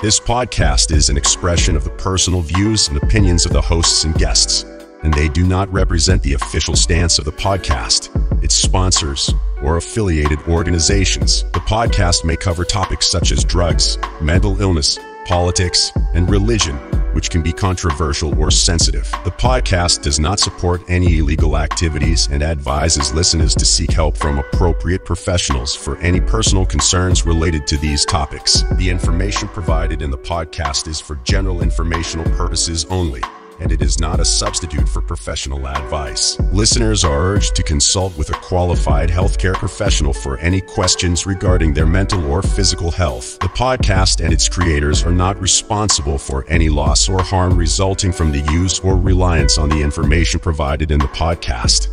This podcast is an expression of the personal views and opinions of the hosts and guests, and they do not represent the official stance of the podcast, its sponsors, or affiliated organizations. The podcast may cover topics such as drugs, mental illness, politics, and religion, which can be controversial or sensitive. The podcast does not support any illegal activities and advises listeners to seek help from appropriate professionals for any personal concerns related to these topics. The information provided in the podcast is for general informational purposes only, and it is not a substitute for professional advice. Listeners are urged to consult with a qualified healthcare professional for any questions regarding their mental or physical health. The podcast and its creators are not responsible for any loss or harm resulting from the use or reliance on the information provided in the podcast.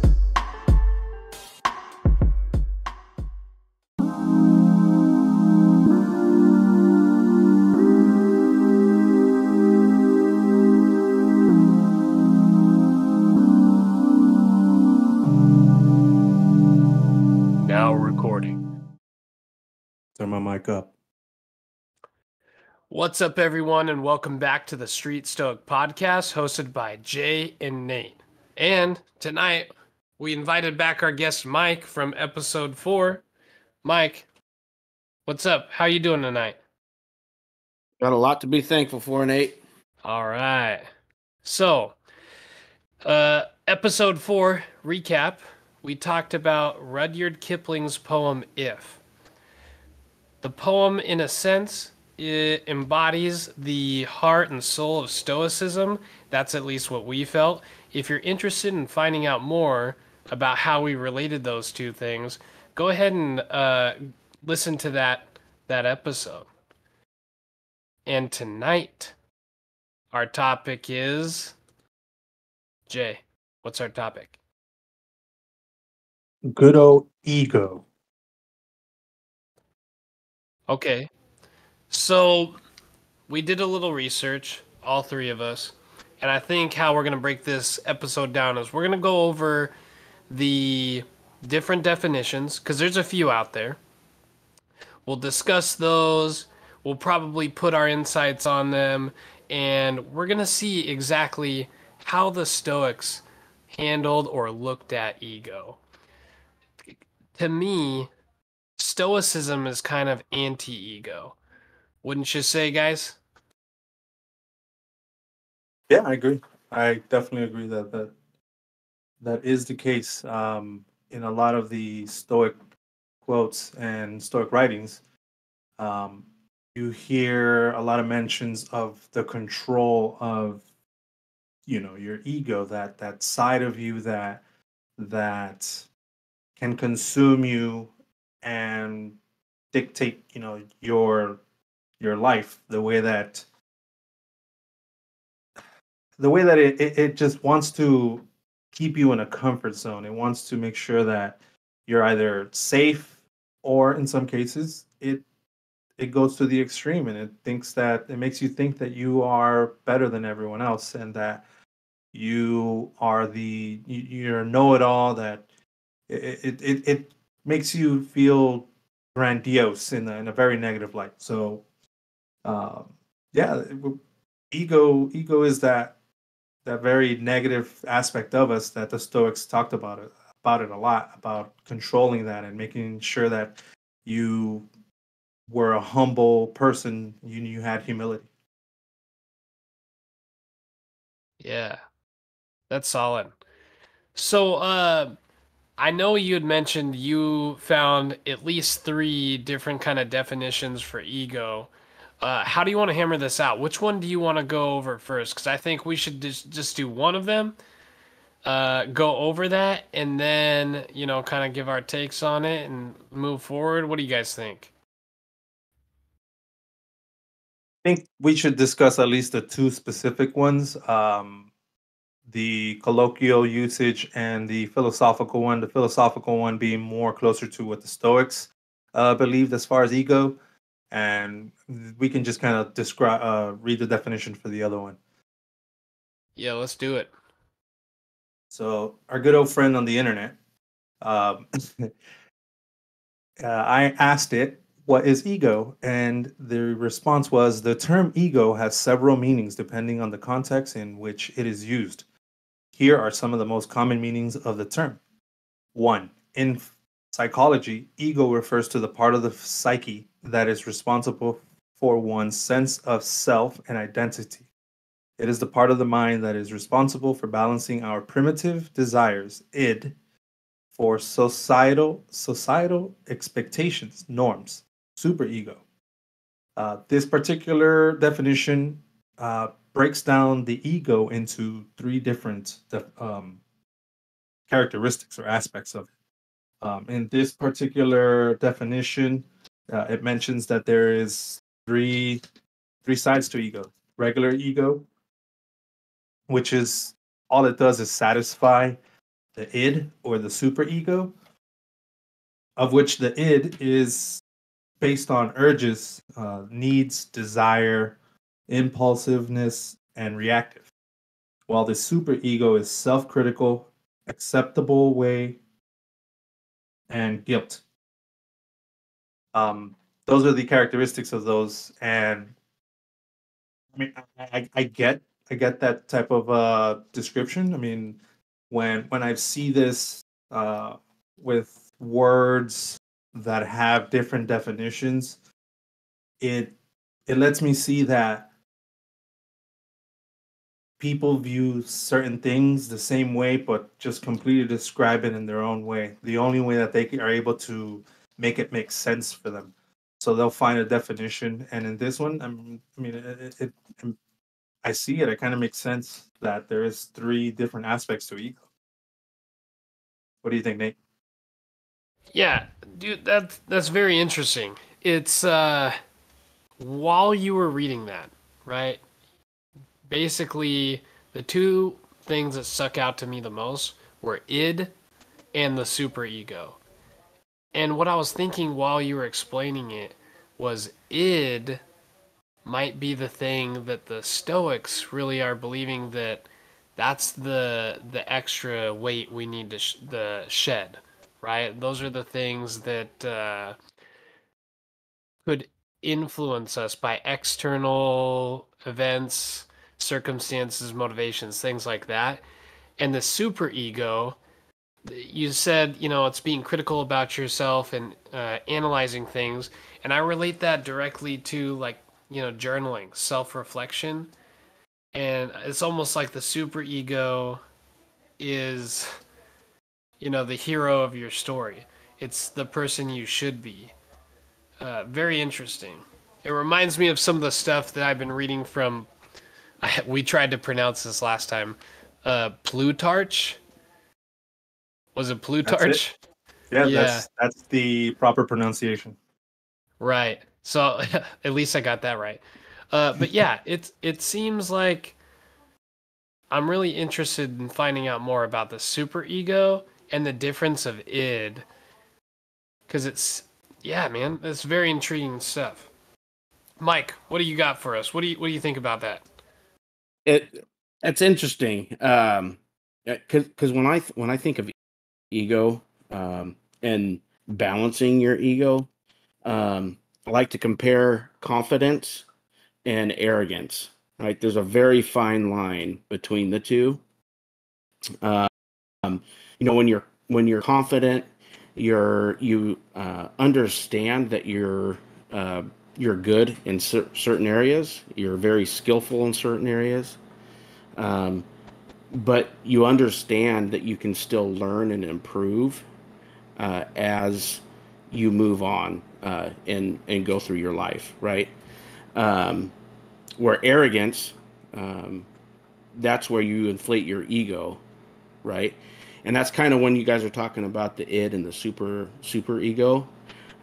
Turn my mic up. What's up, everyone, and welcome back to the Street Stoic podcast hosted by Jay and Nate. And tonight, we invited back our guest Mike from episode 4. Mike, what's up? How you doing tonight? Got a lot to be thankful for, Nate. All right. So, episode 4 recap. We talked about Rudyard Kipling's poem If. The poem, in a sense, it embodies the heart and soul of Stoicism. That's at least what we felt. If you're interested in finding out more about how we related those two things, go ahead and listen to that episode. And tonight, our topic is... Jay, what's our topic? Good old ego. Okay, so we did a little research, all three of us, and I think how we're going to break this episode down is we're going to go over the different definitions, because there's a few out there. We'll discuss those, we'll probably put our insights on them, and we're going to see exactly how the Stoics handled or looked at ego. To me, Stoicism is kind of anti-ego. Wouldn't you say, guys? Yeah, I agree. I definitely agree that is the case. In a lot of the Stoic quotes and Stoic writings, you hear a lot of mentions of the control of, your ego, that side of you that can consume you and dictate, your life the way that it just wants to keep you in a comfort zone. It wants to make sure that you're either safe, or in some cases it goes to the extreme, and it makes you think that you are better than everyone else, and that you are you're know-it-all, that it makes you feel grandiose in a very negative light. So, ego is that very negative aspect of us that the Stoics talked about it a lot, about controlling that and making sure that you were a humble person, you had humility. Yeah, that's solid. So, I know you had mentioned you found at least 3 different kind of definitions for ego. How do you want to hammer this out? Which one do you want to go over first? Because I think we should just do one of them, go over that, and then, kind of give our takes on it and move forward. What do you guys think? I think we should discuss at least the 2 specific ones. The colloquial usage and the philosophical one. The philosophical one being more closer to what the Stoics believed as far as ego, and we can just kind of read the definition for the other one. Yeah, let's do it. So our good old friend on the internet, I asked it what is ego? And the response was the term ego has several meanings depending on the context in which it is used. Here are some of the most common meanings of the term. One, in psychology, ego refers to the part of the psyche that is responsible for one's sense of self and identity. It is the part of the mind that is responsible for balancing our primitive desires, id, for societal expectations, norms, superego. This particular definition breaks down the ego into three different characteristics or aspects of it. In this particular definition, it mentions that there is three sides to ego. Regular ego, which is all it does is satisfy the id or the superego, of which the id is based on urges, needs, desire, impulsiveness, and reactive, while the superego is self-critical, acceptable way, and guilt. Those are the characteristics of those, and I mean, I get that type of description. I mean, when I see this with words that have different definitions, it it lets me see that people view certain things the same way, but just completely describe it in their own way. The only way that are able to make it make sense for them. So they'll find a definition, and in this one, I mean, I see it. It kind of makes sense that there is three different aspects to ego. What do you think, Nate? Yeah, dude, that's very interesting. It's while you were reading that, right? Basically, the two things that stuck out to me the most were id and the superego. And what I was thinking while you were explaining it was id might be the thing that the Stoics really are believing that that's the extra weight we need to the shed, right? Those are the things that could influence us by external events, circumstances, motivations, things like that. And the super ego, you said, it's being critical about yourself and analyzing things. And I relate that directly to like, journaling, self-reflection. And it's almost like the super ego is, the hero of your story. It's the person you should be. Very interesting. It reminds me of some of the stuff that I've been reading from. We tried to pronounce this last time. Plutarch. Was it That's it. Plutarch? Yeah, Yeah. that's the proper pronunciation. Right. So at least I got that right. But yeah, it seems like I'm really interested in finding out more about the superego and the difference of id, because yeah, man, it's very intriguing stuff. Mike, what do you got for us? What do you think about that? It's interesting. Because when I think of ego, and balancing your ego, I like to compare confidence and arrogance. Right, there's a very fine line between the two. Um, when you're confident, you understand that you're good in certain areas. You're very skillful in certain areas, but you understand that you can still learn and improve as you move on and go through your life. Right. Where arrogance, that's where you inflate your ego, right? And that's kind of when you guys are talking about the id and the super ego.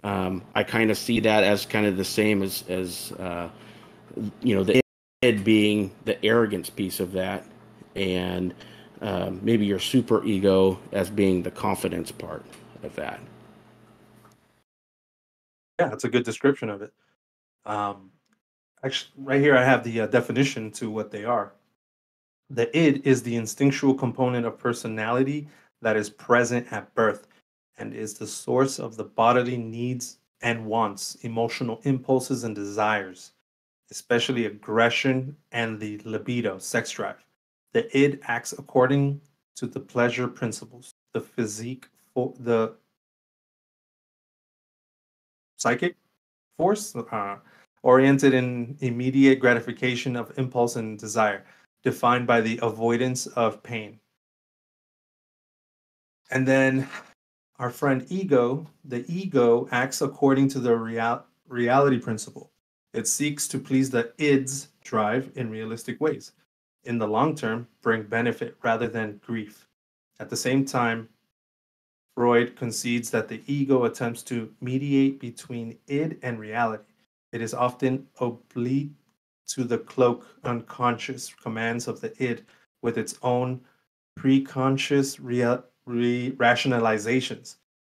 I kind of see that as kind of the same as the id being the arrogance piece of that, and maybe your super ego as being the confidence part of that. Yeah, that's a good description of it. Actually, right here I have the definition to what they are. The id is the instinctual component of personality that is present at birth and is the source of the bodily needs and wants, emotional impulses and desires, especially aggression and the libido, sex drive. The id acts according to the pleasure principles, the physique, the psychic force, oriented in immediate gratification of impulse and desire, defined by the avoidance of pain. And then our friend ego, the ego acts according to the reality principle. It seeks to please the id's drive in realistic ways. In the long term, bring benefit rather than grief. At the same time, Freud concedes that the ego attempts to mediate between id and reality. It is often oblique to the cloak unconscious commands of the id with its own preconscious rationalizations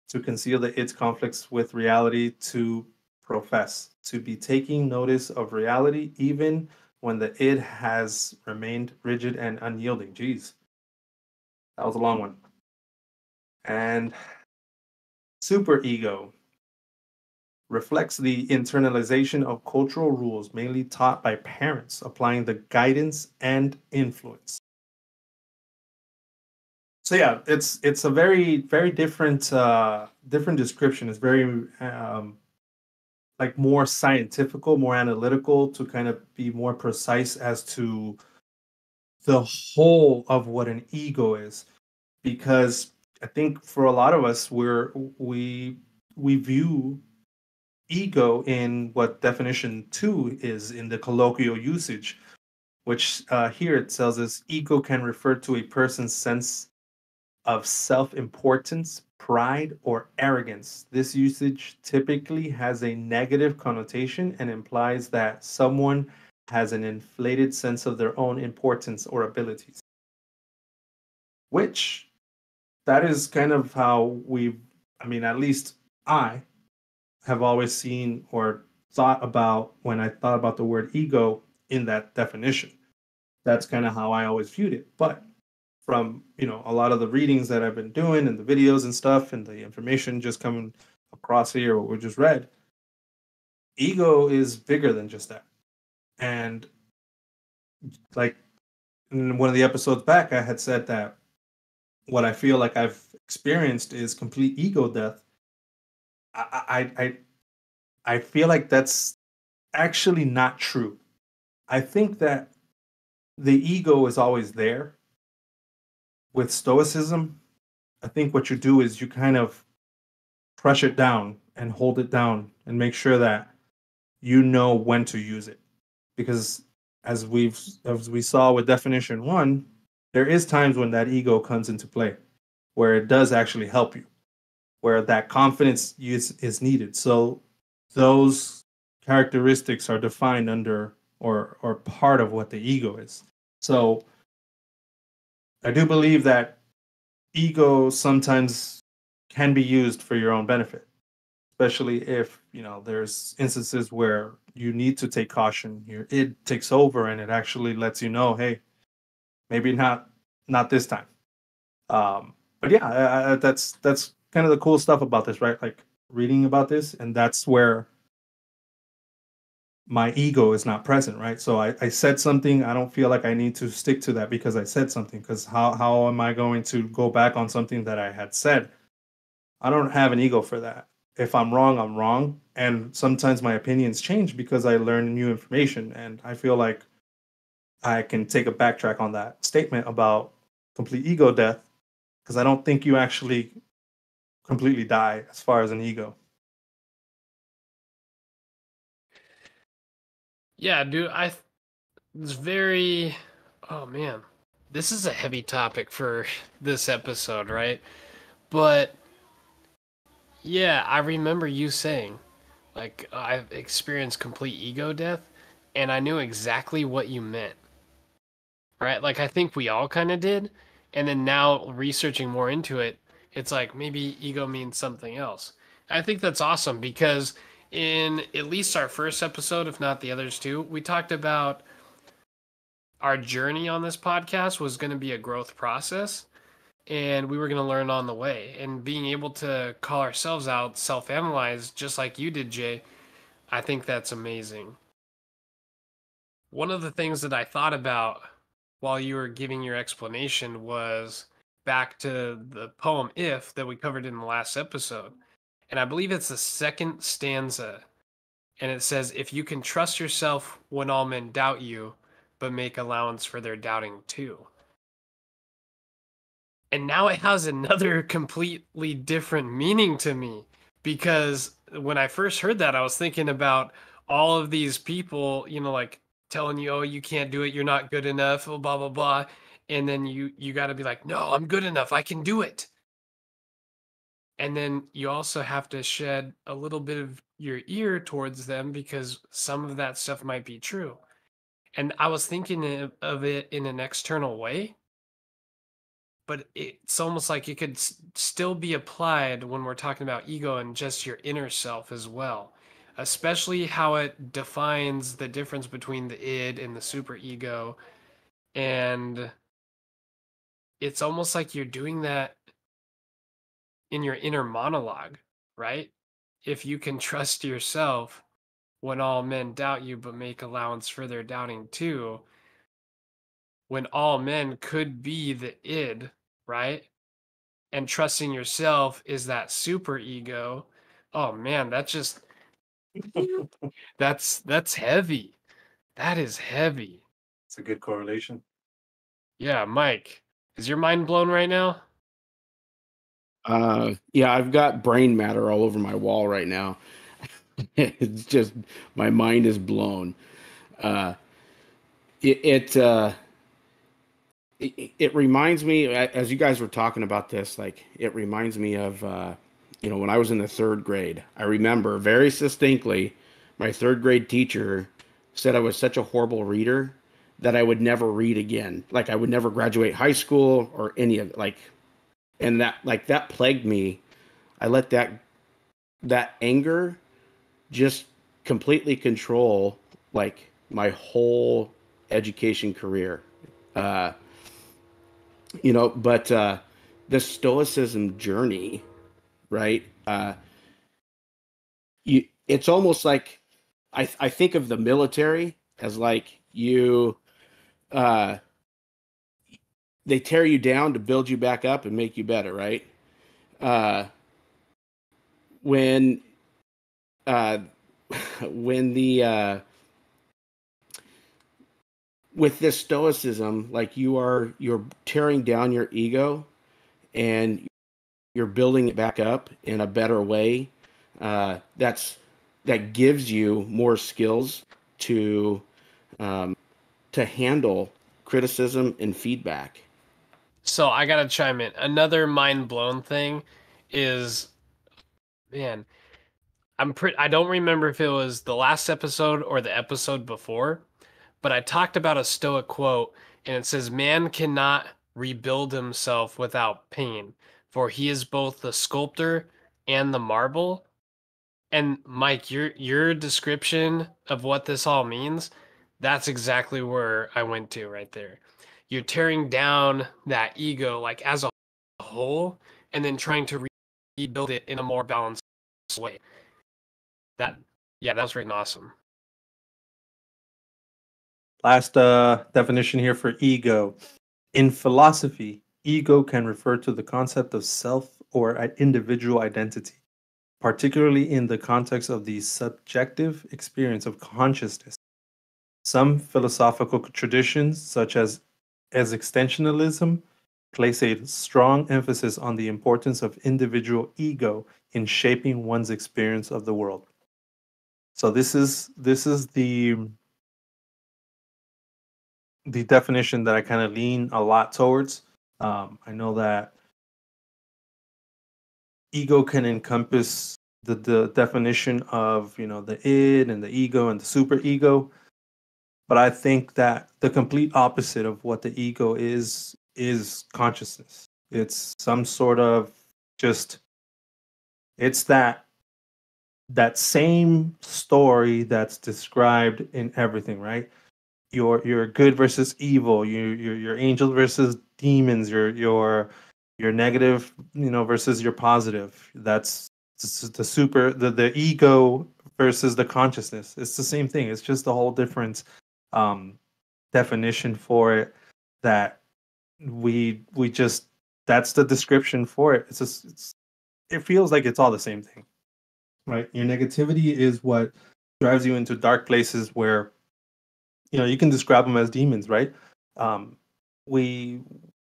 to conceal the id's conflicts with reality, to profess to be taking notice of reality even when the id has remained rigid and unyielding. Jeez, that was a long one. And superego reflects the internalization of cultural rules mainly taught by parents, applying the guidance and influence. So yeah, it's a very different different description. It's very like more scientifical, more analytical to kind of be more precise as to the whole of what an ego is, because I think for a lot of us we view ego in what definition 2 is in the colloquial usage, which here it tells us ego can refer to a person's sense of self-importance, pride, or arrogance. This usage typically has a negative connotation and implies that someone has an inflated sense of their own importance or abilities, which that is kind of how I mean, at least I have always seen or thought about when I thought about the word ego in that definition. That's kind of how I always viewed it. But from, a lot of the readings that I've been doing and the videos and stuff and the information just coming across here, what we just read, ego is bigger than just that. And like in one of the episodes back, I had said that what I feel like I've experienced is complete ego death. I feel like that's actually not true. I think that the ego is always there. With Stoicism, I think what you do is you kind of crush it down and hold it down and make sure that you know when to use it. Because as we saw with definition 1, there is times when that ego comes into play where it does actually help you, where that confidence is needed. So those characteristics are defined under or part of what the ego is. So I do believe that ego sometimes can be used for your own benefit, especially if there's instances where you need to take caution. Your id takes over and it actually lets you know, hey, maybe not this time. But yeah, that's kind of the cool stuff about this, right? Like reading about this, and that's where my ego is not present, right? So I said something, I don't feel like I need to stick to that because I said something, because how am I going to go back on something that I had said? I don't have an ego for that. If I'm wrong, I'm wrong. And sometimes my opinions change because I learn new information. And I feel like I can take a backtrack on that statement about complete ego death, because I don't think you actually completely die as far as an ego. Yeah, dude, it's very, oh man, this is a heavy topic for this episode, right? But yeah, I remember you saying, like, I've experienced complete ego death, and I knew exactly what you meant, right? Like, I think we all kind of did. And then now researching more into it, it's like maybe ego means something else. I think that's awesome because in at least our first episode, if not the others too, we talked about our journey on this podcast was going to be a growth process. and we were going to learn on the way. And being able to call ourselves out, self-analyze, just like you did, Jay, I think that's amazing. One of the things that I thought about while you were giving your explanation was back to the poem If that we covered in the last episode. And I believe it's the second stanza. And it says, if you can trust yourself when all men doubt you, but make allowance for their doubting too. And now it has another completely different meaning to me, because when I first heard that, I was thinking about all of these people, like telling you, oh, you can't do it, you're not good enough, oh, blah blah blah. And then you got to be like, no, I'm good enough, I can do it. And then you also have to shed a little bit of your ear towards them, because some of that stuff might be true. And I was thinking of it in an external way, but it's almost like it could still be applied when we're talking about ego and just your inner self as well, especially how it defines the difference between the id and the superego. And it's almost like you're doing that in your inner monologue, right? If you can trust yourself when all men doubt you, but make allowance for their doubting too, when all men could be the id, right? And trusting yourself is that super ego. Oh man, that's heavy. That is heavy. It's a good correlation. Yeah, Mike, is your mind blown right now? Yeah, I've got brain matter all over my wall right now. It's just my mind is blown. Uh, it reminds me, as you guys were talking about this, like it reminds me of when I was in the third grade. I remember very distinctly my third grade teacher said I was such a horrible reader that I would never read again. Like I would never graduate high school or any of it. And that plagued me. I let that anger just completely control like my whole education career. But the stoicism journey, right? It's almost like I think of the military as like uh, they tear you down to build you back up and make you better, right? Uh, when uh, when the with this stoicism, like you're tearing down your ego and you're building it back up in a better way. That gives you more skills to handle criticism and feedback. So I gotta chime in. Another mind blown thing is, man, I don't remember if it was the last episode or the episode before, but I talked about a Stoic quote, and it says, "Man cannot rebuild himself without pain, for he is both the sculptor and the marble." And Mike, your description of what this all means, that's exactly where I went to right there. You're tearing down that ego like as a whole, and then trying to rebuild it in a more balanced way. That Yeah, that was freaking awesome. Last definition here for ego. In philosophy, ego can refer to the concept of self or individual identity, particularly in the context of the subjective experience of consciousness. Some philosophical traditions, such as existentialism, place a strong emphasis on the importance of individual ego in shaping one's experience of the world. So this is the definition that I kind of lean a lot towards. I know that ego can encompass the definition of the id and the ego and the super ego, but I think that the complete opposite of what the ego is consciousness. It's some sort of just it's that same story that's described in everything, right? Your good versus evil, your angels versus demons, your your negative, versus your positive. That's the ego versus the consciousness. It's the same thing. It's just a whole different um, definition for it that we just that's the description for it. It's just it feels like it's all the same thing, right? Your negativity is what drives you into dark places where you can describe them as demons, right? Um, we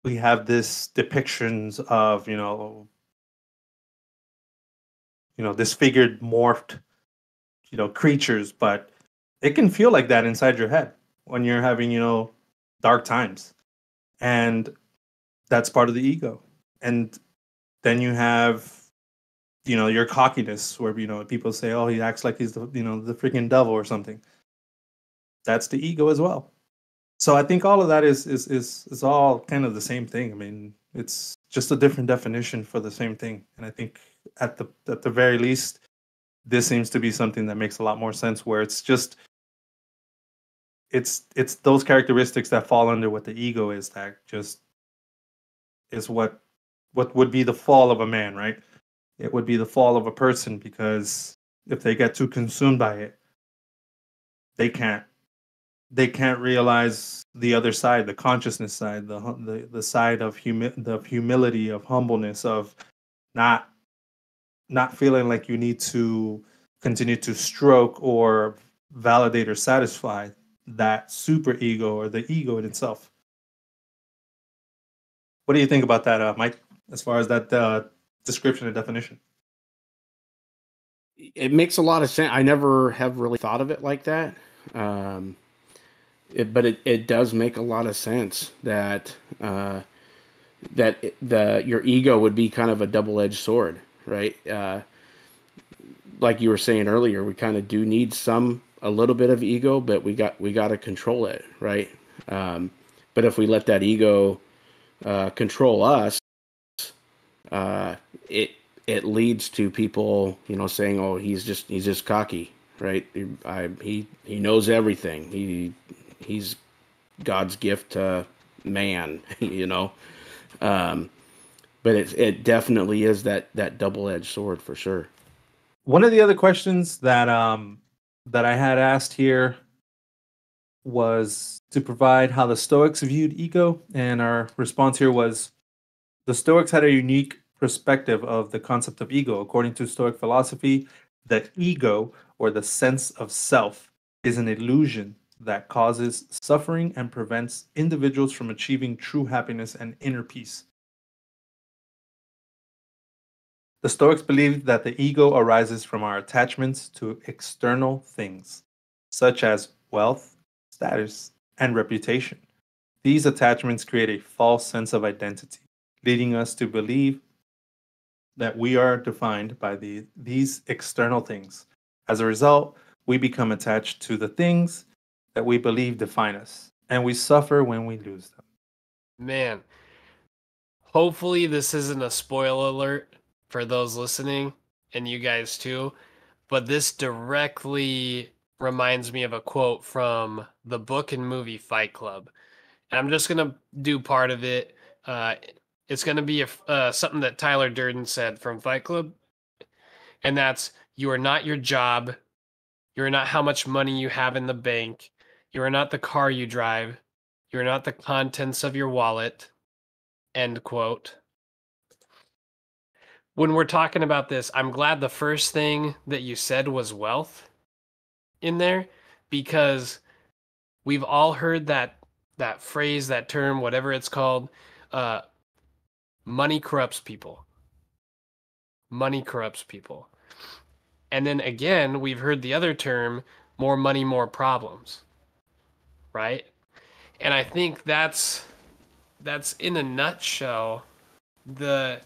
we have this depictions of disfigured, morphed, creatures, but it can feel like that inside your head when you're having dark times, and that's part of the ego. And then you have your cockiness, where people say, oh, he acts like he's the freaking devil or something. That's the ego as well. So I think all of that is all kind of the same thing. I mean, it's just a different definition for the same thing. And I think at the very least, this seems to be something that makes a lot more sense, where it's just it's those characteristics that fall under what the ego is, that just is what would be the fall of a man, right? It would be the fall of a person, because if they get too consumed by it, they can't realize the other side, the consciousness side, the side of the humility, of humbleness, of not feeling like you need to continue to stroke or validate or satisfy that super ego or the ego in itself. What do you think about that, Mike, as far as that description and definition? It makes a lot of sense. I never have really thought of it like that. But it does make a lot of sense that your ego would be kind of a double-edged sword, right? Like you were saying earlier, we kind of do need a little bit of ego, but we got to control it, right? But if we let that ego control us, it leads to people, saying, "Oh, he's just cocky, right? He knows everything. He's God's gift to man," But it definitely is that double-edged sword for sure. One of the other questions that I had asked here was to provide how the Stoics viewed ego, and our response here was, the Stoics had a unique perspective of the concept of ego. According to Stoic philosophy, the ego, or the sense of self, is an illusion that causes suffering and prevents individuals from achieving true happiness and inner peace. The Stoics believed that the ego arises from our attachments to external things, such as wealth, status, and reputation. These attachments create a false sense of identity, leading us to believe that we are defined by these external things. As a result, we become attached to the things that we believe define us, and we suffer when we lose them. Man, hopefully this isn't a spoiler alert for those listening, and you guys too, but this directly reminds me of a quote from the book and movie Fight Club. And I'm just going to do part of it. It's going to be something that Tyler Durden said from Fight Club, and that's, "You are not your job. You are not how much money you have in the bank. You are not the car you drive. You are not the contents of your wallet." End quote. When we're talking about this, I'm glad the first thing that you said was wealth in there, because we've all heard that phrase, that term, whatever it's called, money corrupts people. Money corrupts people. And then again, we've heard the other term, more money, more problems. Right? And I think that's in a nutshell the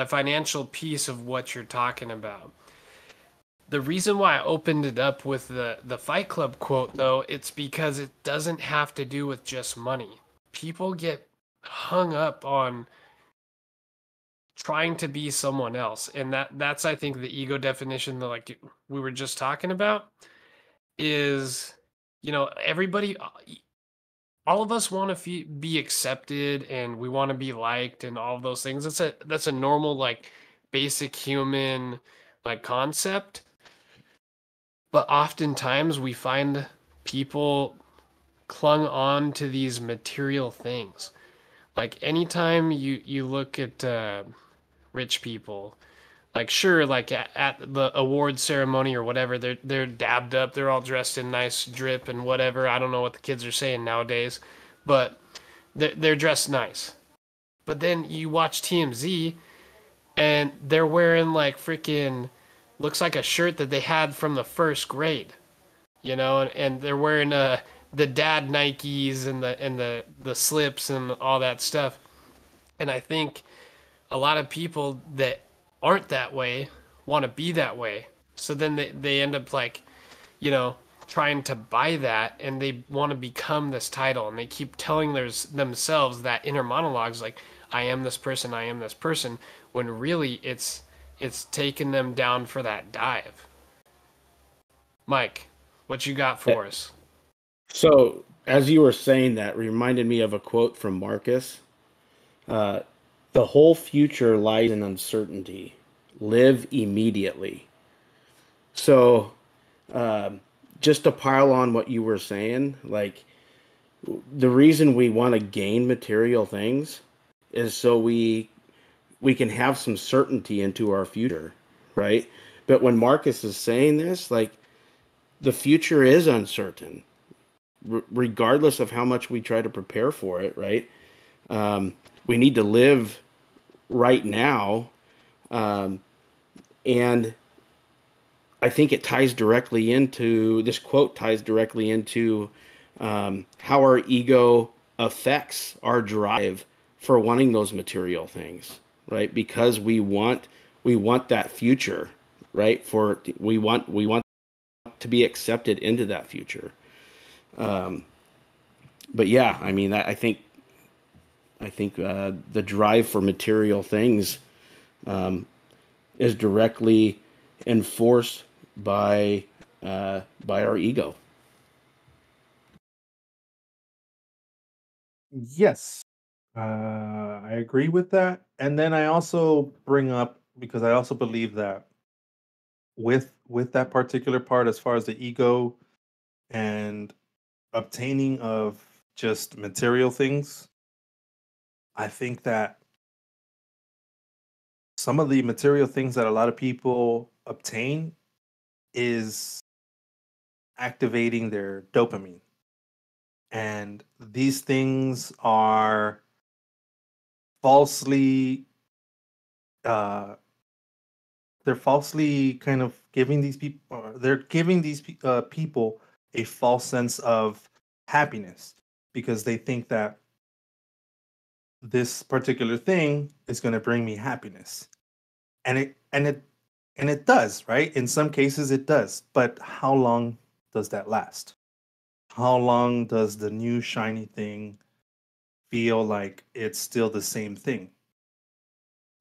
financial piece of what you're talking about. The reason why I opened it up with the Fight Club quote, though, it's because it doesn't have to do with just money. People get hung up on trying to be someone else, and that's I think the ego definition that, like we were just talking about, is everybody, all of us want to be accepted, and we want to be liked, and all of those things. That's a normal, like, basic human, like, concept. But oftentimes we find people clung on to these material things. Like, anytime you look at rich people, like, sure, like at the award ceremony or whatever, they're dabbed up, they're all dressed in nice drip and whatever. I don't know what the kids are saying nowadays, but they're dressed nice. But then you watch TMZ and they're wearing like freaking, looks like a shirt that they had from the first grade, and they're wearing the dad Nikes and the slips and all that stuff. And I think a lot of people that aren't that way want to be that way. So then they end up like, you know, trying to buy that, and they want to become this title, and they keep telling themselves that inner monologues like, I am this person, I am this person, when really it's taking them down for that dive. Mike, what you got for us? So, as you were saying that, reminded me of a quote from Marcus. Uh, the whole future lies in uncertainty. Live immediately. So, um, just to pile on what you were saying, like the reason we want to gain material things is so we can have some certainty into our future, right? But when Marcus is saying this, like the future is uncertain, regardless of how much we try to prepare for it, right? We need to live right now, um, and I think it ties directly into this quote ties directly into how our ego affects our drive for wanting those material things, right? Because we want that future, right? We want to be accepted into that future. Um, but yeah, I mean, I think the drive for material things is directly enforced by our ego. Yes, I agree with that. And then I also bring up, because I also believe that with that particular part, as far as the ego and obtaining of just material things, I think that some of the material things that a lot of people obtain is activating their dopamine. And these things are falsely uh they're falsely kind of giving these people, they're giving these people a false sense of happiness, because they think that this particular thing is going to bring me happiness. And it does, right? In some cases it does, but how long does that last? How long does the new shiny thing feel like it's still the same thing?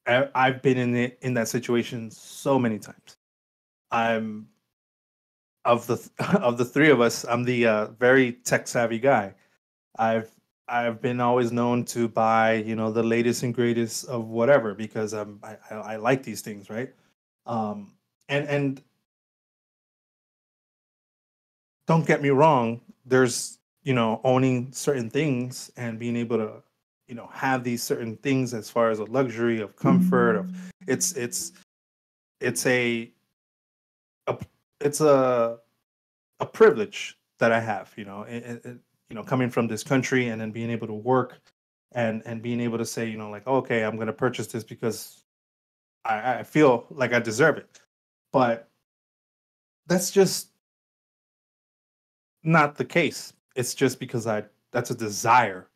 I've been in that situation so many times. I'm of the of the three of us, I'm the very tech savvy guy. I've I've been always known to buy, the latest and greatest of whatever, because I like these things, right? And don't get me wrong, there's, owning certain things and being able to, have these certain things as far as a luxury of comfort of, it's a it's a privilege that I have, coming from this country and then being able to work and being able to say, like, "Oh, okay, I'm going to purchase this because I feel like I deserve it." But that's just not the case. It's just because that's a desire.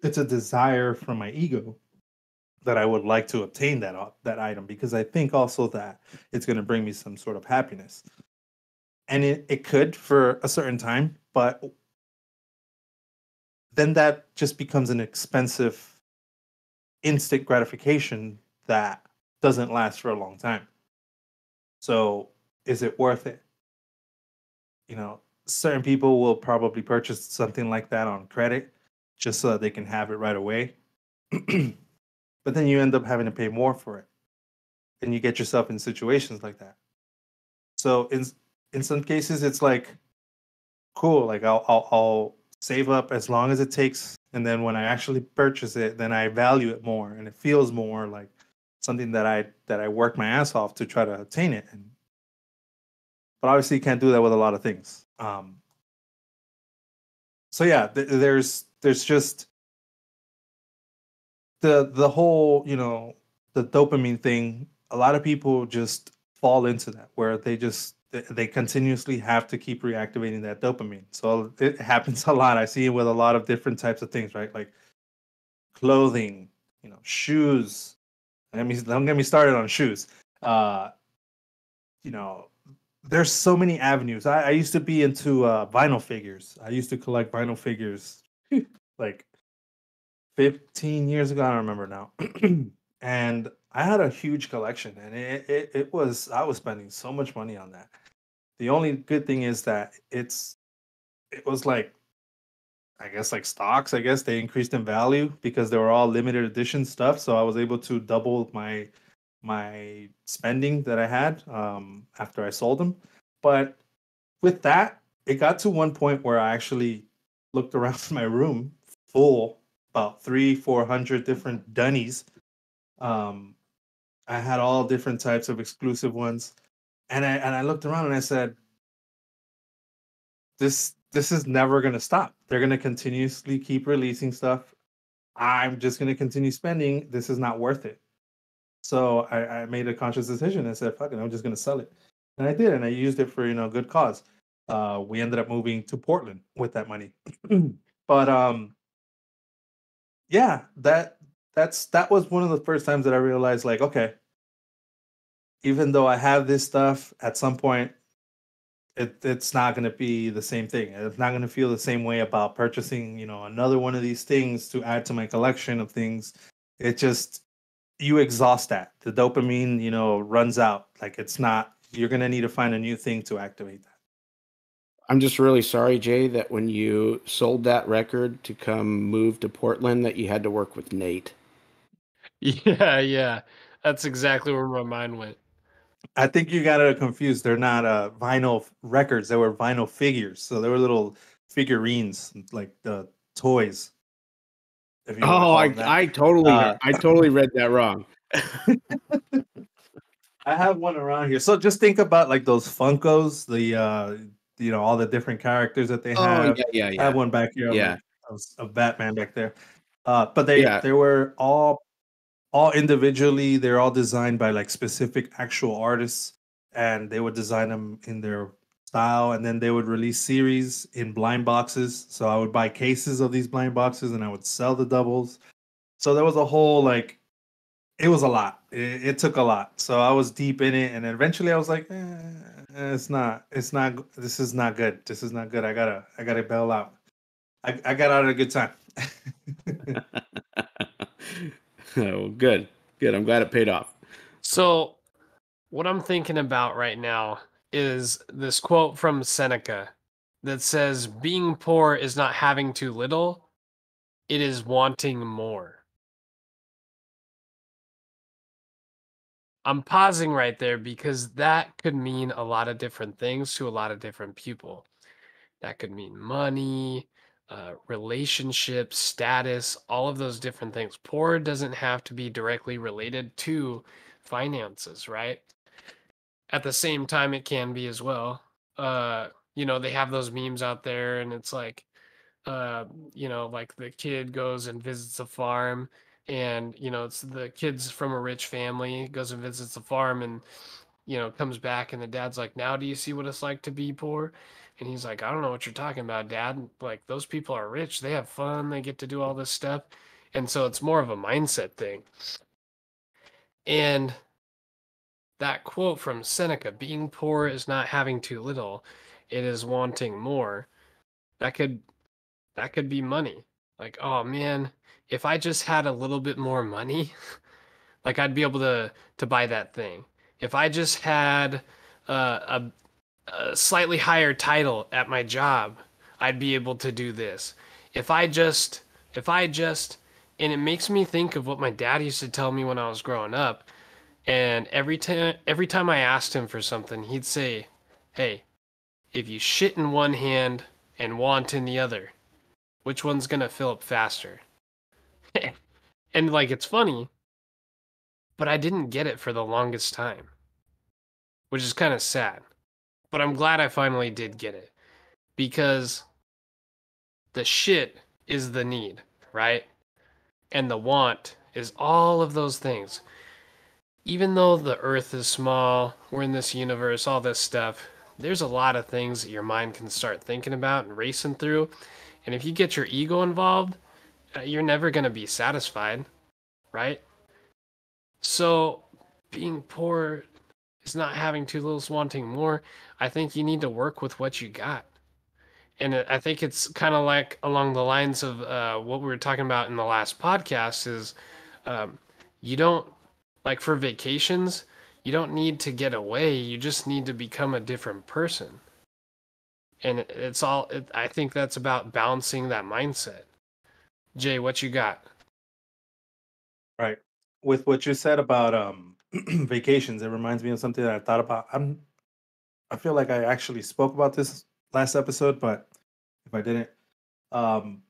It's a desire from my ego that I would like to obtain that item, because I think also that it's going to bring me some sort of happiness. And it could for a certain time, but then that just becomes an expensive instant gratification that doesn't last for a long time. So is it worth it? certain people will probably purchase something like that on credit just so that they can have it right away. But then you end up having to pay more for it, and you get yourself in situations like that. So in some cases, it's like cool. Like I'll save up as long as it takes, and then when I actually purchase it, then I value it more, and it feels more like something that I work my ass off to try to attain it. But obviously, you can't do that with a lot of things. So yeah, there's just the whole, the dopamine thing. A lot of people just fall into that where they continuously have to keep reactivating that dopamine. So it happens a lot. I see it with a lot of different types of things, right? Like clothing, shoes. Don't get me started on shoes. You know, there's so many avenues. I used to be into vinyl figures. I used to collect vinyl figures like 15 years ago. I don't remember now. And I had a huge collection, and it was, I was spending so much money on that. The only good thing is that it was like, I guess like stocks. I guess they increased in value because they were all limited edition stuff. So I was able to double my spending that I had after I sold them. But with that, it got to one point where I actually looked around my room full, about 300-400 different dunnies. I had all different types of exclusive ones, and I looked around and I said, this is never going to stop. They're going to continuously keep releasing stuff. I'm just going to continue spending. This is not worth it. So I made a conscious decision and said, fuck it, I'm just going to sell it. And I did, and I used it for, good cause. We ended up moving to Portland with that money. But yeah, that was one of the first times that I realized, like, okay, even though I have this stuff, at some point it's not going to be the same thing. It's not going to feel the same way about purchasing, another one of these things to add to my collection of things. It just, you exhaust that. The dopamine, runs out. Like, it's not, you're going to need to find a new thing to activate that. I'm just really sorry, Jay, that when you sold that record to come move to Portland, that you had to work with Nate. Yeah. That's exactly where my mind went. I think you got it confused. They're not vinyl records. They were vinyl figures. So they were little figurines, like the toys. Oh, I totally read that wrong. I have one around here. So just think about like those Funkos, the all the different characters that they have. Yeah. I have one back here. Yeah. Of Batman back there. But they were all individually. They're all designed by like specific actual artists, and they would design them in their style, and then they would release series in blind boxes. So I would buy cases of these blind boxes, and I would sell the doubles. So there was a whole, like, it was a lot. It took a lot. So I was deep in it, and eventually I was like, this is not good. This is not good. I gotta bail out. I got out at a good time. Oh, good. I'm glad it paid off. So what I'm thinking about right now is this quote from Seneca that says, being poor is not having too little, it is wanting more. I'm pausing right there because that could mean a lot of different things to a lot of different people. That could mean money, relationships, status, all of those different things. Poor doesn't have to be directly related to finances, right? At the same time, it can be as well. They have those memes out there, and it's like, like the kid goes and visits a farm, and it's the kid's from a rich family, goes and visits the farm, and comes back, and the dad's like, now do you see what it's like to be poor? And he's like, I don't know what you're talking about, Dad. Like, those people are rich, they have fun, they get to do all this stuff. And so it's more of a mindset thing. And that quote from Seneca, being poor is not having too little, it is wanting more. That could be money. Like, oh man, if I just had a little bit more money, like I'd be able to buy that thing. If I just had a a slightly higher title at my job, I'd be able to do this. If I just, if I just, and it makes me think of what my dad used to tell me when I was growing up. And every time I asked him for something, he'd say, "Hey, if you shit in one hand and want in the other, which one's gonna fill up faster?" And like it's funny, but I didn't get it for the longest time, which is kind of sad. But I'm glad I finally did get it because the shit is the need, right? And the want is all of those things. Even though the earth is small, we're in this universe, all this stuff, there's a lot of things that your mind can start thinking about and racing through. And if you get your ego involved, you're never going to be satisfied, right? So being poor is not having too little, is wanting more. I think you need to work with what you got. And I think it's kind of like along the lines of what we were talking about in the last podcast is um, you don't, like for vacations, you don't need to get away. You just need to become a different person. And I think that's about balancing that mindset. Jay, what you got? Right. With what you said about vacations, it reminds me of something that I thought about. I feel like I actually spoke about this last episode, but if I didn't, um,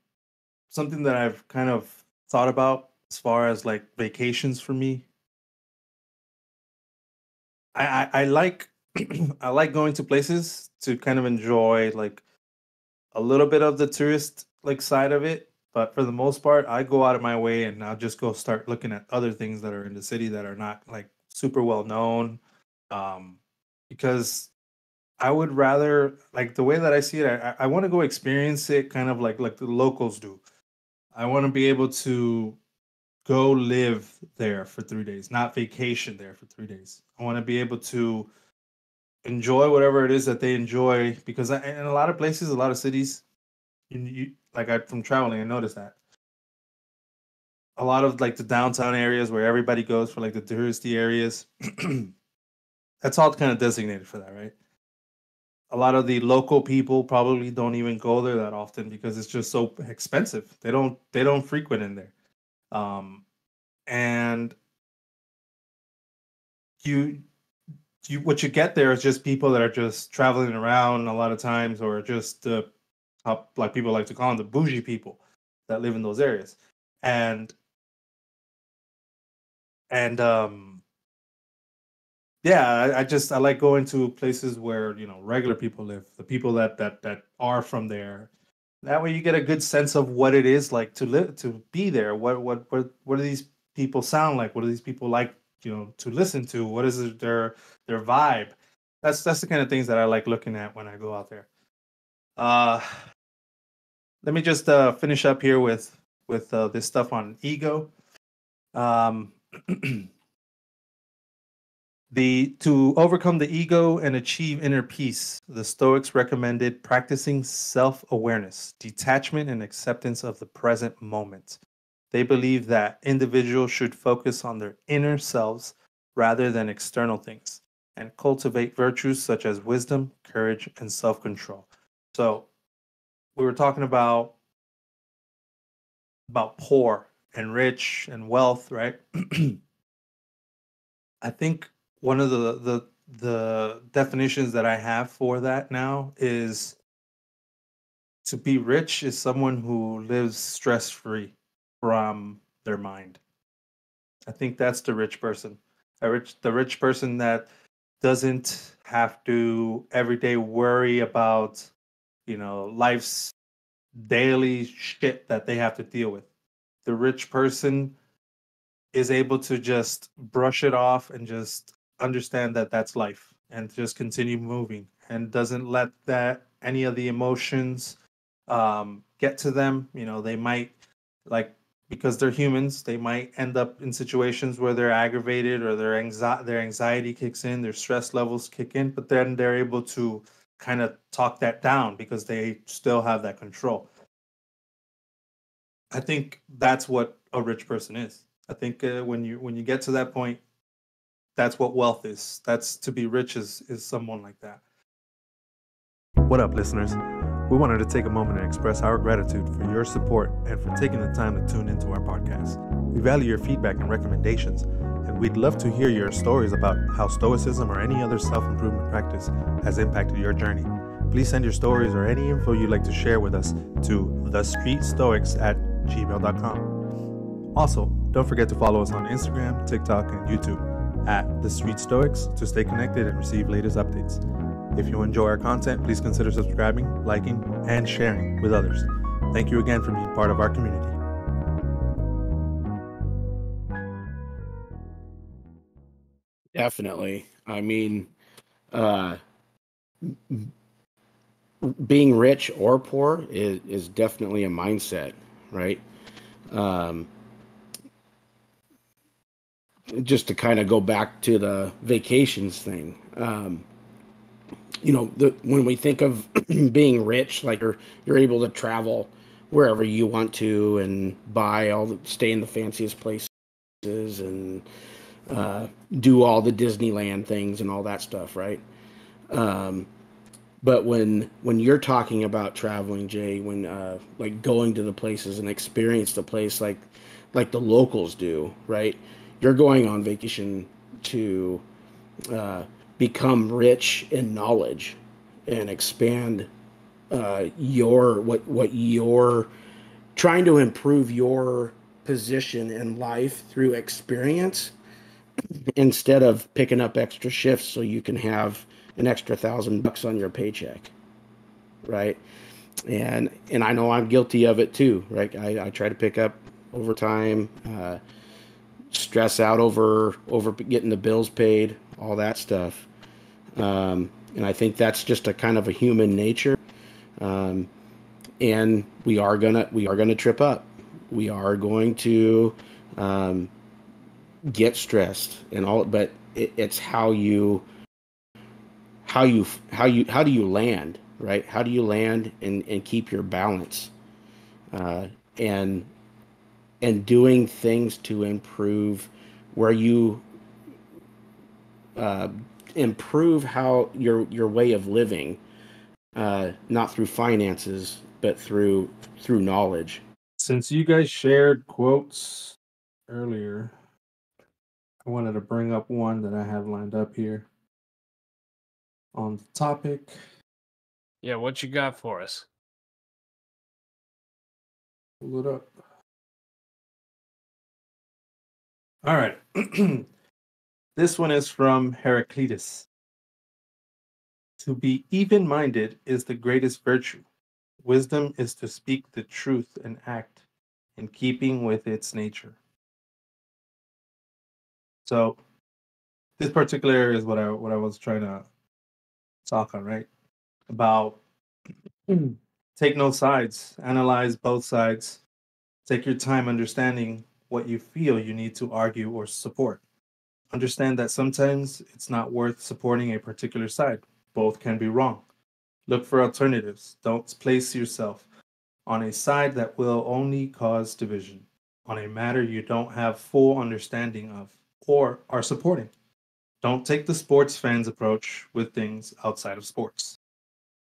something that I've kind of thought about as far as like vacations for me. I like I like going to places to kind of enjoy like a little bit of the tourist like side of it, but for the most part, I go out of my way and I'll just go start looking at other things that are in the city that are not like super well known, um, because I would rather like the way that I see it. I want to go experience it, kind of like the locals do. I want to be able to go live there for 3 days, not vacation there for 3 days. I want to be able to enjoy whatever it is that they enjoy because in a lot of places, a lot of cities, like from traveling, I noticed that a lot of like the downtown areas where everybody goes for like the touristy areas, that's all kind of designated for that, right? A lot of the local people probably don't even go there that often because it's just so expensive. They don't frequent in there. Um, and you what you get there is just people that are just traveling around a lot of times, or just like people like to call them the bougie people that live in those areas, and and yeah, I like going to places where regular people live, the people that are from there. That way, you get a good sense of what it is like to live, to be there. What do these people sound like? What do these people like? To listen to. What is their vibe? That's the kind of things that I like looking at when I go out there. Uh, Let me just finish up here with this stuff on ego. Um, The to overcome the ego and achieve inner peace, the Stoics recommended practicing self-awareness, detachment, and acceptance of the present moment. They believe that individuals should focus on their inner selves rather than external things and cultivate virtues such as wisdom, courage, and self-control. So we were talking about poor and rich and wealth, right? I think one of the definitions that I have for that now is to be rich is someone who lives stress free from their mind. I think that's the rich person. The rich person that doesn't have to every day worry about life's daily shit that they have to deal with. The rich person is able to just brush it off and just understand that that's life and just continue moving, and doesn't let that any of the emotions get to them. They might, like, because they're humans, they might end up in situations where they're aggravated, or their anxiety kicks in, their stress levels kick in, but then they're able to kind of talk that down because they still have that control. I think that's what a rich person is. I think when you get to that point, that's what wealth is. That's to be rich is someone like that. What up, listeners? We wanted to take a moment and express our gratitude for your support and for taking the time to tune into our podcast. We value your feedback and recommendations, and we'd love to hear your stories about how Stoicism or any other self-improvement practice has impacted your journey. Please send your stories or any info you'd like to share with us to thestreetstoics@gmail.com. Also, don't forget to follow us on Instagram, TikTok, and YouTube at The Street Stoics to stay connected and receive latest updates. If you enjoy our content, please consider subscribing, liking, and sharing with others. Thank you again for being part of our community. Definitely. I mean, being rich or poor is definitely a mindset, right? Just to kind of go back to the vacations thing, when we think of being rich, like you're able to travel wherever you want to and stay in the fanciest places and do all the Disneyland things and all that stuff, right? But when you're talking about traveling, Jay, when like going to the places and experience the place like the locals do, right? You're going on vacation to become rich in knowledge and expand what you're trying to improve your position in life through experience instead of picking up extra shifts so you can have an extra $1,000 on your paycheck, right? And I know I'm guilty of it too, right? I try to pick up overtime, stress out over getting the bills paid, all that stuff. And I think that's just a kind of a human nature. And we are gonna trip up. We are going to get stressed and all, but it's how do you land, right? How do you land and keep your balance, and doing things to improve where you improve how your way of living, not through finances, but through knowledge. Since you guys shared quotes earlier, I wanted to bring up one that I have lined up here on the topic. Yeah, what you got for us? Pull it up. All right. This one is from Heraclitus. To be even-minded is the greatest virtue. Wisdom is to speak the truth and act in keeping with its nature. So this particular area is what I was trying to talk on, right? About take no sides, analyze both sides, take your time understanding what you feel you need to argue or support. Understand that sometimes it's not worth supporting a particular side. Both can be wrong. Look for alternatives. Don't place yourself on a side that will only cause division on a matter you don't have full understanding of or are supporting. Don't take the sports fans approach with things outside of sports.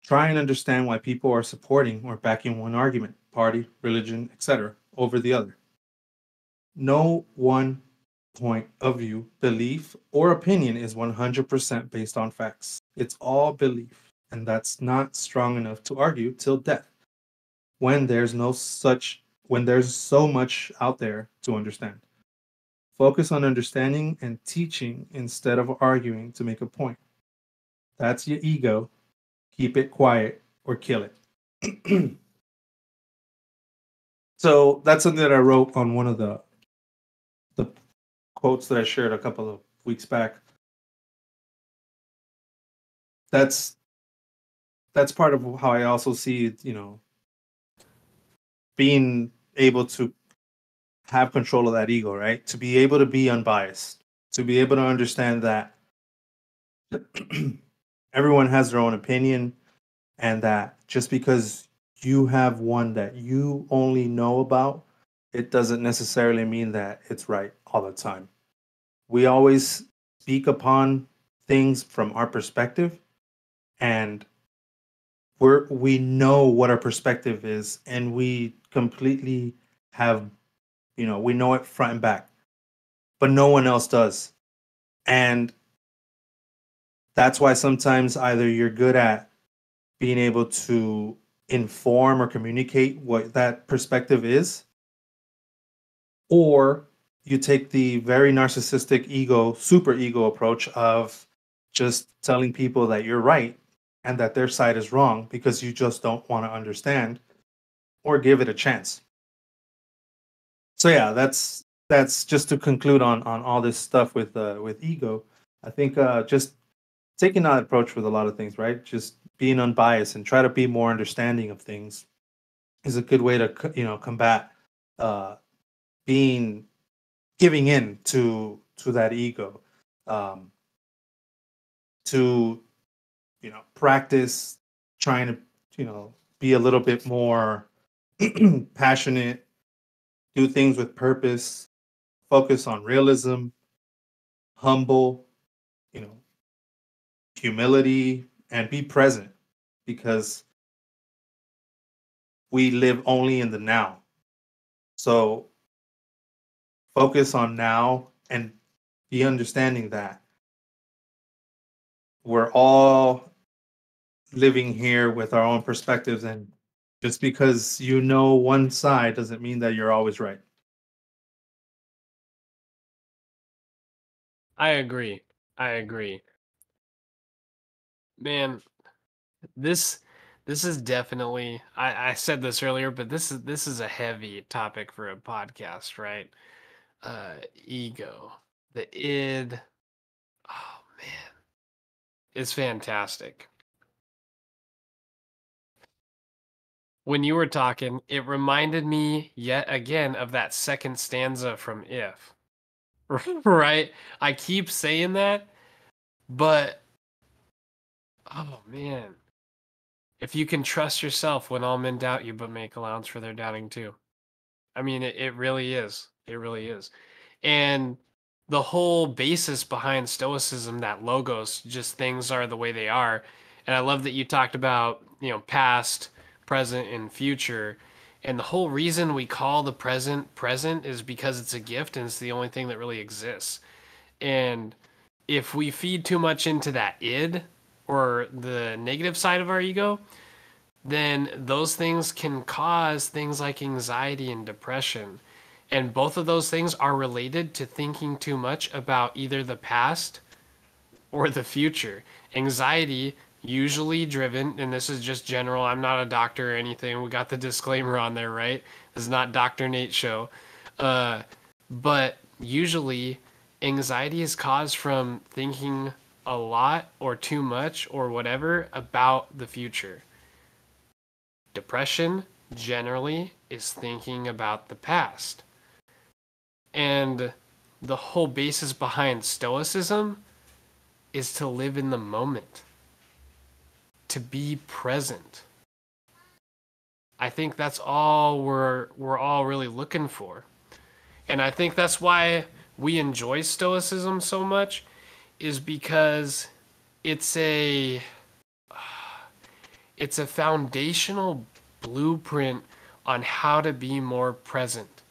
Try and understand why people are supporting or backing one argument, party, religion, etc., over the other. No one point of view, belief, or opinion is 100% based on facts. It's all belief, and that's not strong enough to argue till death. When there's so much out there to understand. Focus on understanding and teaching instead of arguing to make a point. That's your ego. Keep it quiet or kill it. So that's something that I wrote on one of the quotes that I shared a couple of weeks back. That's part of how I also see, being able to have control of that ego, right? To be able to be unbiased, to be able to understand that everyone has their own opinion, and that just because you have one that you only know about, it doesn't necessarily mean that it's right all the time. We always speak upon things from our perspective, and we know what our perspective is, and we completely have, we know it front and back, but no one else does. And that's why sometimes either you're good at being able to inform or communicate what that perspective is, or you take the very narcissistic ego, super ego approach of just telling people that you're right and that their side is wrong because you just don't want to understand or give it a chance. So yeah, that's just to conclude on all this stuff with ego. I think just taking that approach with a lot of things, right? Just being unbiased and try to be more understanding of things is a good way to combat uh, being giving in to that ego. Um, to practice trying to be a little bit more passionate, do things with purpose, focus on realism, humble, you know, humility, and be present, because we live only in the now. So focus on now and be understanding that we're all living here with our own perspectives, and just because you know one side doesn't mean that you're always right. I agree. I agree. Man, this this is definitely, I said this earlier, but this is a heavy topic for a podcast, right? Ego. The id. Oh man. It's fantastic. When you were talking, it reminded me yet again of that second stanza from If. Right? I keep saying that, but oh man. If you can trust yourself when all men doubt you, but make allowance for their doubting too. I mean, it really is. It really is. And the whole basis behind Stoicism, that logos, just things are the way they are. And I love that you talked about, past, present, and future. And the whole reason we call the present present is because it's a gift and it's the only thing that really exists. And if we feed too much into that id or the negative side of our ego, then those things can cause things like anxiety and depression. And both of those things are related to thinking too much about either the past or the future. Anxiety, usually driven, and this is just general, I'm not a doctor or anything. We got the disclaimer on there, right? This is not Dr. Nate show. But usually, anxiety is caused from thinking a lot or too much or whatever about the future. Depression generally is thinking about the past. And the whole basis behind Stoicism is to live in the moment, to be present. I think that's all we're all really looking for. And I think that's why we enjoy Stoicism so much, is because it's a foundational blueprint on how to be more present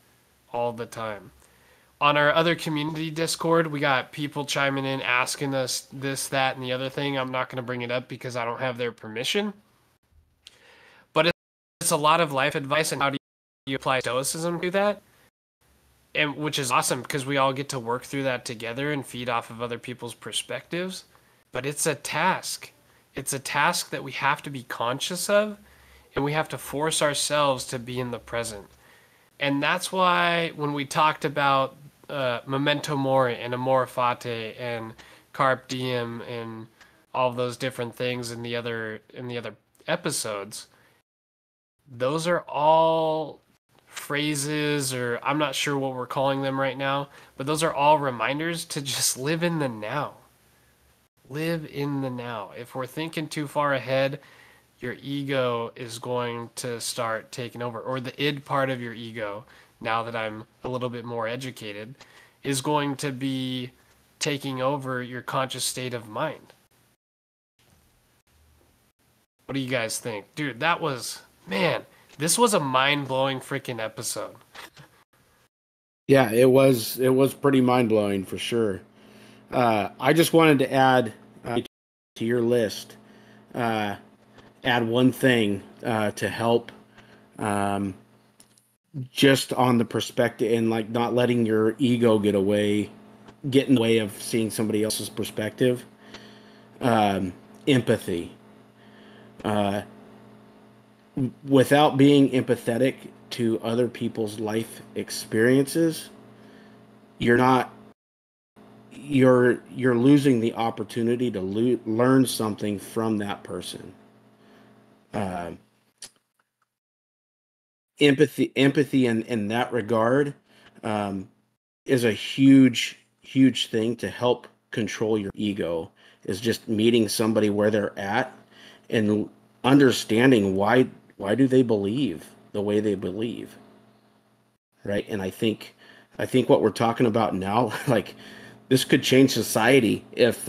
all the time. On our other community Discord, we got people chiming in asking us this, that, and the other thing. I'm not going to bring it up because I don't have their permission. But it's a lot of life advice and how do you apply Stoicism to that? And which is awesome because we all get to work through that together and feed off of other people's perspectives. But it's a task. It's a task that we have to be conscious of, and we have to force ourselves to be in the present. And that's why when we talked about memento mori and amor fati and carpe diem and all of those different things in the other episodes, those are all phrases, or I'm not sure what we're calling them right now, but those are all reminders to just live in the now. Live in the now. If we're thinking too far ahead, your ego is going to start taking over, or the id part of your ego, now that I'm a little bit more educated, is going to be taking over your conscious state of mind. What do you guys think? Dude, that was, man, this was a mind-blowing freaking episode. Yeah, it was pretty mind blowing for sure. I just wanted to add to your list, uh, add one thing to help, um, just on the perspective and like not letting your ego get in the way of seeing somebody else's perspective. Empathy. Uh, Without being empathetic to other people's life experiences, you're not you're losing the opportunity to learn something from that person. Uh, empathy in that regard, um, is a huge thing to help control your ego. Is just meeting somebody where they're at and understanding why do they believe the way they believe, right? And I think what we're talking about now, like, this could change society if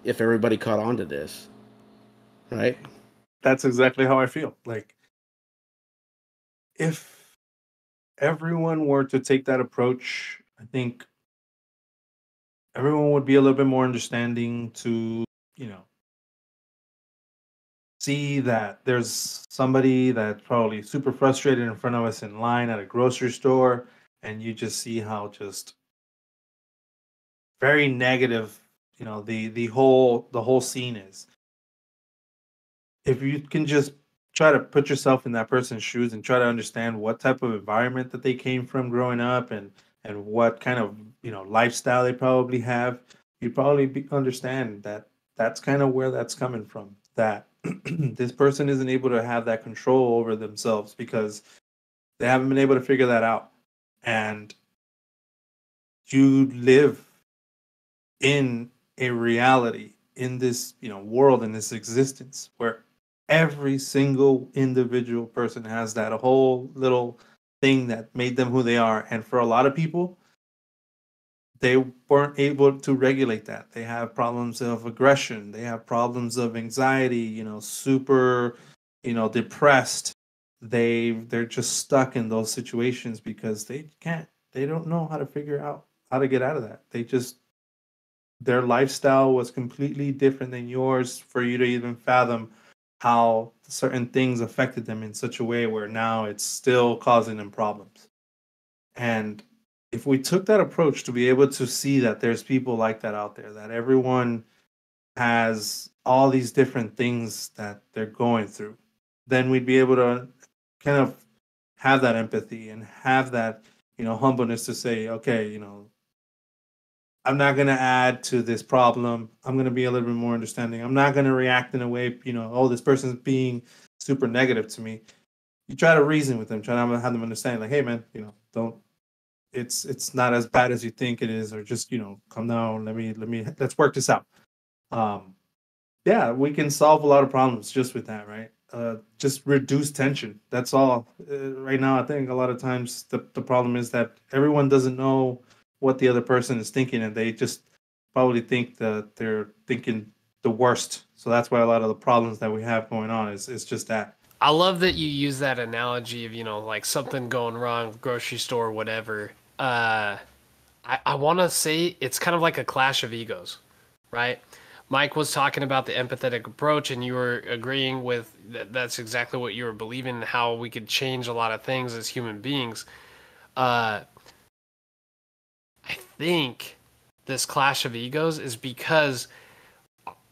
everybody caught on to this, right? That's exactly how I feel. Like, if everyone were to take that approach, I think everyone would be a little bit more understanding to, you know, see that there's somebody that's probably super frustrated in front of us in line at a grocery store, and you just see how just very negative, the whole scene is. If you can just try to put yourself in that person's shoes and try to understand what type of environment that they came from growing up, and what kind of, lifestyle they probably have, you probably understand that that's kind of where that's coming from, that this person isn't able to have that control over themselves because they haven't been able to figure that out. And you live in a reality, in this, world, in this existence, where every single individual person has that whole little thing that made them who they are. And for a lot of people, they weren't able to regulate that. They have problems of aggression, they have problems of anxiety, super, depressed. They're just stuck in those situations because they don't know how to figure out how to get out of that. Their lifestyle was completely different than yours for you to even fathom how certain things affected them in such a way where now it's still causing them problems. And if we took that approach to be able to see that there's people like that out there, that everyone has all these different things that they're going through, then we'd be able to kind of have that empathy and have that, humbleness to say, okay, I'm not going to add to this problem. I'm going to be a little bit more understanding. I'm not going to react in a way, oh, this person's being super negative to me. You try to reason with them, try to have them understand, like, hey, man, don't. It's not as bad as you think it is, or just, come down. Let's work this out. Um, yeah, we can solve a lot of problems just with that, right? Just reduce tension. That's all. Right now, I think a lot of times the problem is that everyone doesn't know what the other person is thinking, and they just probably think that they're thinking the worst. So that's why a lot of the problems that we have going on is just that. I love that you use that analogy of, like something going wrong, grocery store, whatever. I want to say it's kind of like a clash of egos, right? Mike was talking about the empathetic approach, and you were agreeing with that's exactly what you were believing, and how we could change a lot of things as human beings. I think this clash of egos is because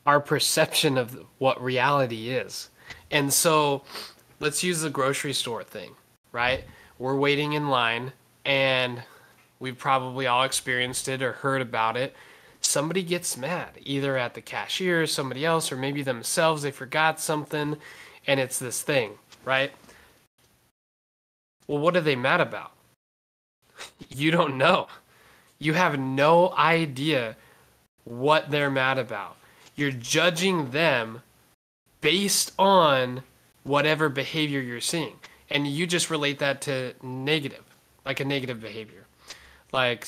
our perception of what reality is. And so let's use the grocery store thing, right? We're waiting in line, and we've probably all experienced it or heard about it. Somebody gets mad, either at the cashier, somebody else, or maybe themselves. They forgot something, and it's this thing, right? Well, what are they mad about? You don't know. You have no idea what they're mad about. You're judging them based on whatever behavior you're seeing. And you just relate that to negative, like a negative behavior. Like,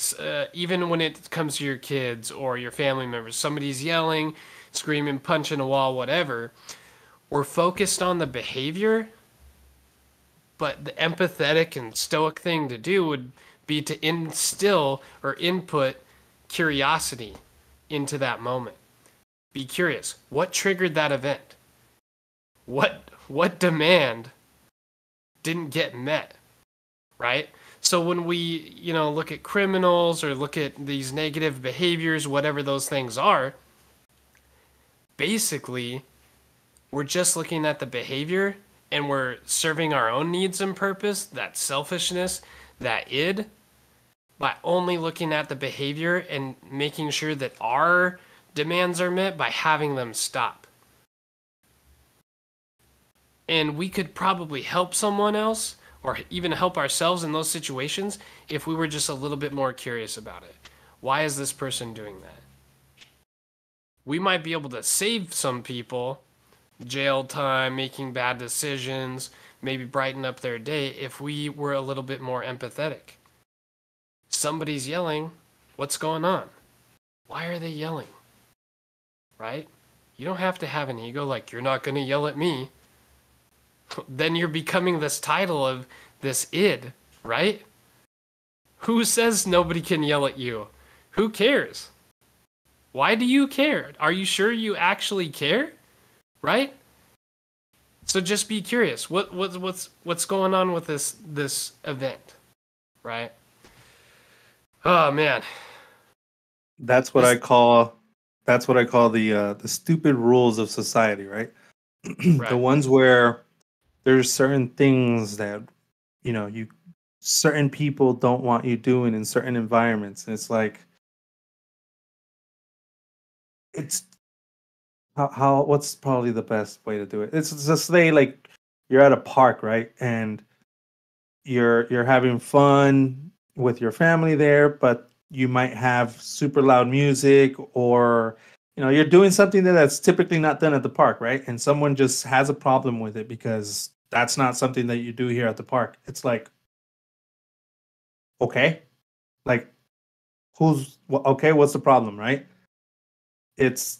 even when it comes to your kids or your family members, somebody's yelling, screaming, punching a wall, whatever, we're focused on the behavior, but the empathetic and stoic thing to do would be to instill or input curiosity into that moment. Be curious. What triggered that event? What demand didn't get met? Right? So when we, look at criminals or look at these negative behaviors, whatever those things are, basically we're just looking at the behavior and we're serving our own needs and purpose, that selfishness, that id, by only looking at the behavior and making sure that our demands are met by having them stop. And we could probably help someone else or even help ourselves in those situations if we were just a little bit more curious about it. Why is this person doing that? We might be able to save some people jail time, making bad decisions, maybe brighten up their day if we were a little bit more empathetic. Somebody's yelling. What's going on? Why are they yelling? Right? You don't have to have an ego like, you're not going to yell at me. Then you're becoming this title of this id, right? Who says nobody can yell at you? Who cares? Why do you care? Are you sure you actually care? Right? So just be curious. What's going on with this event? Right? Oh man. That's what I call the stupid rules of society, right? Right. The ones where there's certain things that certain people don't want you doing in certain environments, and it's like, it's how what's probably the best way to do it? It's just say like you're at a park, right, and you're having fun with your family there, but you might have super loud music, or you're doing something that's typically not done at the park, right? And someone just has a problem with it because that's not something that you do here at the park. It's like, okay, like what's the problem, right? It's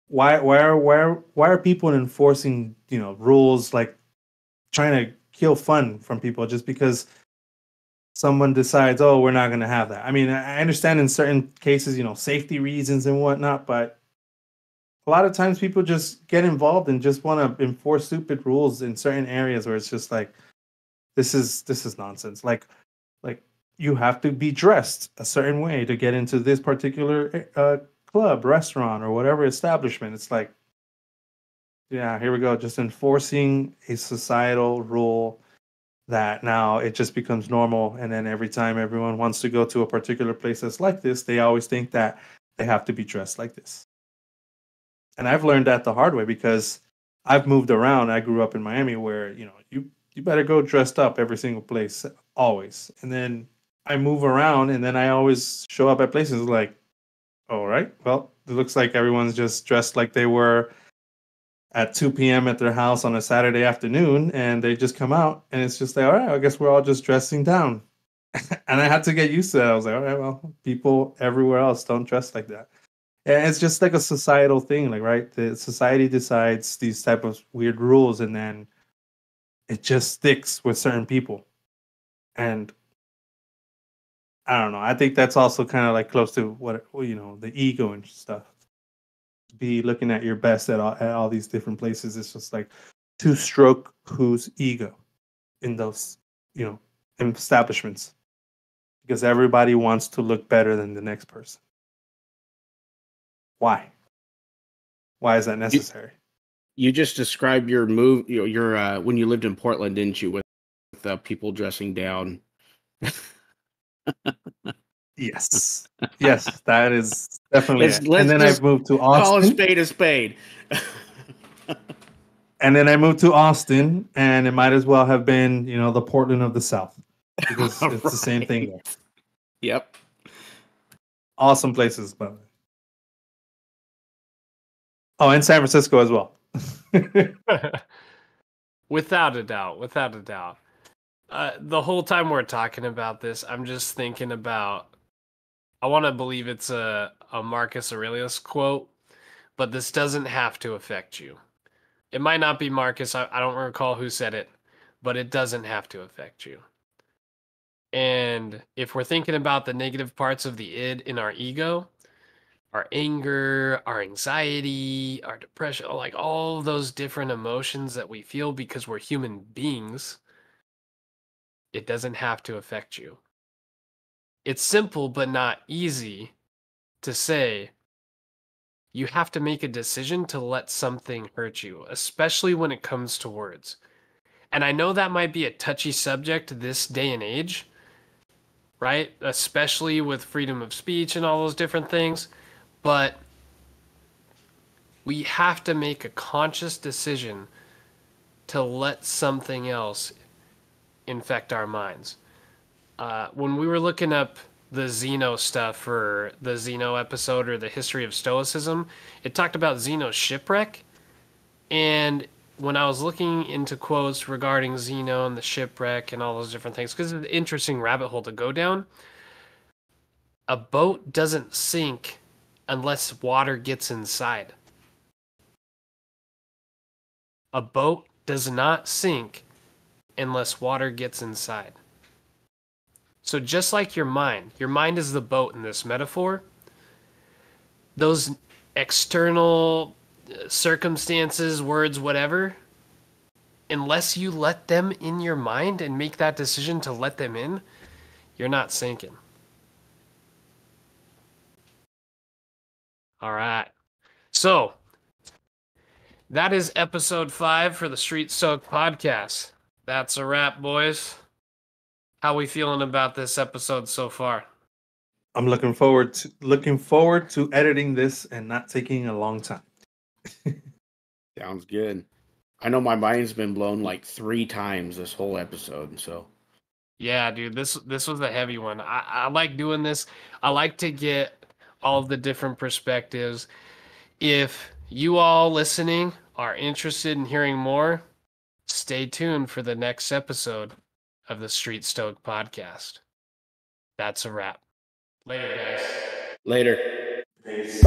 why are people enforcing rules, like trying to kill fun from people just because someone decides, oh, we're not going to have that. I mean, I understand in certain cases, safety reasons and whatnot, but a lot of times people just get involved and just want to enforce stupid rules in certain areas where it's just like, this is nonsense. Like you have to be dressed a certain way to get into this particular club, restaurant, or whatever establishment. It's like, yeah, here we go, just enforcing a societal rule that now it just becomes normal. And then every time everyone wants to go to a particular place that's like this, they always think that they have to be dressed like this. And I've learned that the hard way because I've moved around. I grew up in Miami where, you better go dressed up every single place, always. And then I move around and then I always show up at places like, all right, well, it looks like everyone's just dressed like they were at 2 p.m. at their house on a Saturday afternoon, and they just come out, and it's just like, all right, I guess we're all just dressing down. And I had to get used to that. I was like, all right, well, people everywhere else don't dress like that. And it's just like a societal thing, like, right? The society decides these type of weird rules, and then it just sticks with certain people. And I don't know. I think that's also kind of like close to what, the ego and stuff. Be looking at your best at all these different places. It's just like to stroke whose ego in those, establishments, because everybody wants to look better than the next person. Why? Why is that necessary? You just described your move, your when you lived in Portland, didn't you, with people dressing down? Yes, that is definitely it. And then I've moved to Austin. Call a spade a spade. And then I moved to Austin, and it might as well have been, the Portland of the South, because it's the same thing there. Yep. Awesome places, by the way. Oh, and San Francisco as well. Without a doubt. The whole time we're talking about this, I'm just thinking about, I want to believe it's a Marcus Aurelius quote, but this doesn't have to affect you. It might not be Marcus. I don't recall who said it, but it doesn't have to affect you. And if we're thinking about the negative parts of the id in our ego, our anger, our anxiety, our depression, like all those different emotions that we feel because we're human beings, it doesn't have to affect you. It's simple but not easy to say. You have to make a decision to let something hurt you, especially when it comes to words. And I know that might be a touchy subject this day and age, right? Especially with freedom of speech and all those different things. But we have to make a conscious decision to let something else infect our minds. When we were looking up the Zeno stuff for the Zeno episode or the history of Stoicism, it talked about Zeno's shipwreck. And when I was looking into quotes regarding Zeno and the shipwreck and all those different things, because it's an interesting rabbit hole to go down, a boat doesn't sink unless water gets inside. A boat does not sink unless water gets inside. So just like your mind is the boat in this metaphor. Those external circumstances, words, whatever, unless you let them in your mind and make that decision to let them in, you're not sinking. All right. So that is episode 5 for the Street Stoic podcast. That's a wrap, boys. How we feeling about this episode so far? I'm looking forward to editing this and not taking a long time. Sounds good. I know my mind's been blown like 3 times this whole episode, so. Yeah, dude, this was a heavy one. I like doing this. I like to get all of the different perspectives. If you all listening are interested in hearing more, stay tuned for the next episode of the Street Stoic podcast. That's a wrap. Later, guys. Later. Peace.